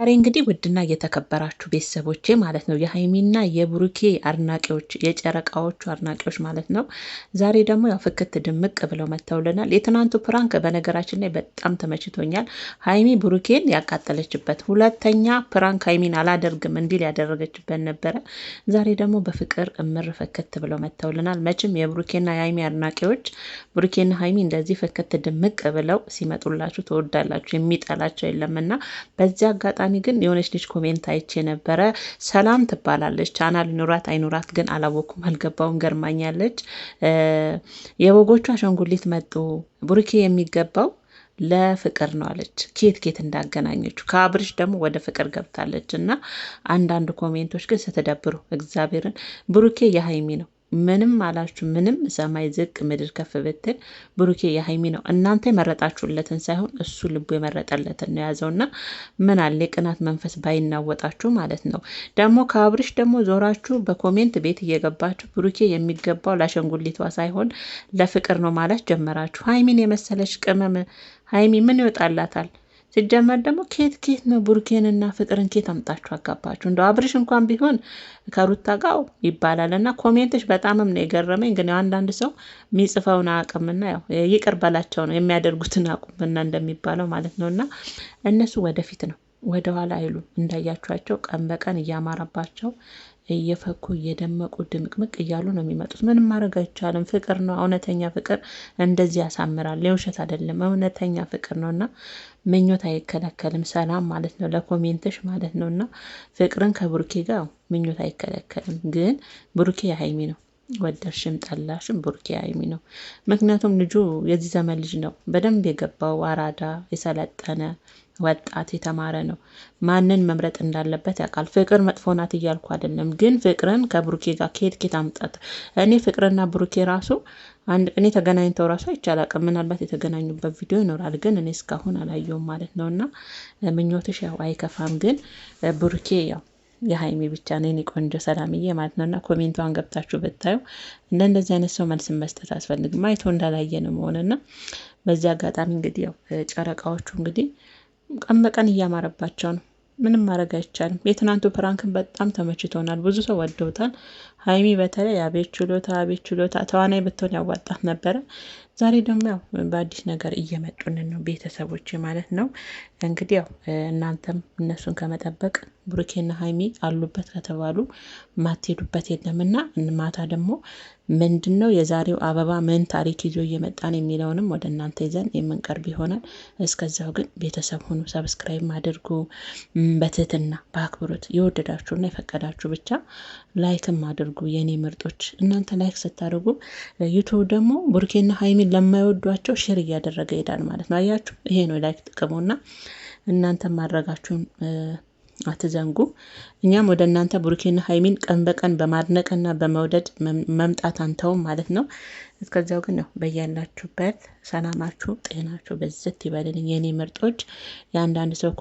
ዛሬ እንግዲህ ውድና የተከበራችሁ ቤተሰቦቼ ማለት ነው የሀይሚና የብሩኬ አድናቂዎች የጨረቃዎቹ አድናቂዎች ማለት ነው። ዛሬ ደግሞ ያው ፍክት ድምቅ ብለው መጥተውልናል። የትናንቱ ፕራንክ በነገራችን ላይ በጣም ተመችቶኛል። ሀይሚ ብሩኬን ያቃጠለችበት ሁለተኛ ፕራንክ ሀይሚን አላደርግም እንዲል ያደረገችበት ነበረ። ዛሬ ደግሞ በፍቅር እምር ፍክት ብለው መጥተውልናል። መቼም የብሩኬና የሀይሚ አድናቂዎች ብሩኬና ሀይሚ እንደዚህ ፍክት ድምቅ ብለው ሲመጡላችሁ ትወዳላችሁ፣ የሚጠላቸው የለምና በዚህ አጋጣሚ ግን የሆነች ልጅ ኮሜንት አይቼ ነበረ። ሰላም ትባላለች። ቻናል ኑራት አይኑራት ግን አላወኩም፣ አልገባውም። ገርማኛለች። የበጎቹ አሻንጉሊት መጡ፣ ብሩኬ የሚገባው ለፍቅር ነው አለች። ኬት እንዳገናኘችው ከአብርሽ ደግሞ ወደ ፍቅር ገብታለች። እና አንዳንድ ኮሜንቶች ግን ስትደብሩ እግዚአብሔርን ብሩኬ የሀይሚ ነው። ምንም አላችሁ ምንም፣ ሰማይ ዝቅ ምድር ከፍ ብትል ብሩኬ የሀይሚ ነው። እናንተ የመረጣችሁለትን ሳይሆን እሱ ልቡ የመረጠለትን ነው የያዘውና ምን አለ የቅናት መንፈስ ባይናወጣችሁ ማለት ነው። ደግሞ ከአብርሽ ደግሞ ዞራችሁ በኮሜንት ቤት እየገባችሁ ብሩኬ የሚገባው ለአሸንጉሊቷ ሳይሆን ለፍቅር ነው ማለት ጀመራችሁ። ሀይሚን የመሰለች ቅመም ሀይሚ ምን ይወጣላታል? ሲጀመር ደግሞ ኬት ነው ብሩኬንና ፍቅርን ኬት አምጣችሁ አጋባችሁ? እንደው አብርሽ እንኳን ቢሆን ከሩታ ጋር ይባላል እና ኮሜንትሽ በጣምም ነው የገረመኝ። ግን አንዳንድ ሰው የሚጽፈውን አቅምና ያው ይቅር በላቸው ነው የሚያደርጉትን አቁምና እንደሚባለው ማለት ነው። እና እነሱ ወደፊት ነው ወደኋላ አይሉም። እንዳያችኋቸው ቀን በቀን እያማረባቸው እየፈኩ እየደመቁ ድምቅምቅ እያሉ ነው የሚመጡት። ምንም ማድረግ አይቻልም። ፍቅር ነው። እውነተኛ ፍቅር እንደዚህ ያሳምራል። የውሸት አይደለም፣ እውነተኛ ፍቅር ነው እና ምኞት አይከለከልም። ሰላም ማለት ነው ለኮሜንትሽ ማለት ነው። እና ፍቅርን ከብሩኬ ጋር ምኞት አይከለከልም። ግን ብሩኬ የሀይሚ ነው። ወደድሽም ጠላሽም ብሩኬ የሀይሚ ነው። ምክንያቱም ልጁ የዚህ ዘመን ልጅ ነው። በደንብ የገባው አራዳ የሰለጠነ ወጣት የተማረ ነው። ማንን መምረጥ እንዳለበት ያውቃል። ፍቅር መጥፎ ናት እያልኩ አይደለም፣ ግን ፍቅርን ከብሩኬ ጋር ኬት አምጣት። እኔ ፍቅርና ብሩኬ ራሱ አንድ እኔ ተገናኝተው ራሱ አይቻላቅም። ምናልባት የተገናኙበት ቪዲዮ ይኖራል፣ ግን እኔ እስካሁን አላየውም ማለት ነው። እና ምኞትሽ ያው አይከፋም፣ ግን ብሩኬ ያው የሀይሚ ብቻ ነው የኔ ቆንጆ ሰላምዬ ማለት ነው። እና ኮሜንቷን ገብታችሁ ብታዩ እንደዚህ አይነት ሰው መልስን መስጠት አስፈልግም። አይቶ እንዳላየ ነው መሆንና በዚህ አጋጣሚ እንግዲህ ያው ጨረቃዎቹ እንግዲህ ቀን በቀን እያማረባቸው ነው። ምንም ማድረግ አይቻልም። የትናንቱ ፕራንክን በጣም ተመችቶናል። ብዙ ሰው ወደውታል። ሀይሚ በተለይ አቤት ችሎታ ተዋናይ ብትሆን ያዋጣት ነበረ። ዛሬ ደግሞ ያው በአዲስ ነገር እየመጡንን ነው ቤተሰቦች ማለት ነው። እንግዲህ ያው እናንተም እነሱን ከመጠበቅ ብሩኬና ሀይሚ አሉበት ከተባሉ ማትሄዱበት የለምና ማታ ደግሞ ምንድን ነው የዛሬው አበባ ምን ታሪክ ይዞ እየመጣን የሚለውንም ወደ እናንተ ይዘን የምንቀርብ ይሆናል። እስከዛው ግን ቤተሰብ ሁኑ፣ ሰብስክራይብ አድርጉ። በትህትና በአክብሮት የወደዳችሁና የፈቀዳችሁ ብቻ ላይክም አድርጉ የኔ ምርጦች። እናንተ ላይክ ስታደርጉ ዩቱብ ደግሞ ብሩኬና ሀይሚን ለማይወዷቸው ሼር እያደረገ ይሄዳል ማለት ነው። አያችሁ፣ ይሄ ነው ላይክ ጥቅሙና እናንተ ማድረጋችሁን አትዘንጉ። እኛም ወደ እናንተ ብሩኬና ሀይሚን ቀን በቀን በማድነቅና በመውደድ መምጣት አንተውም ማለት ነው። እስከዚያው ግን ነው በያላችሁበት ሰላማችሁ ጤናችሁ በዝት ይበልልኝ የኔ ምርጦች። የአንዳንድ ሰው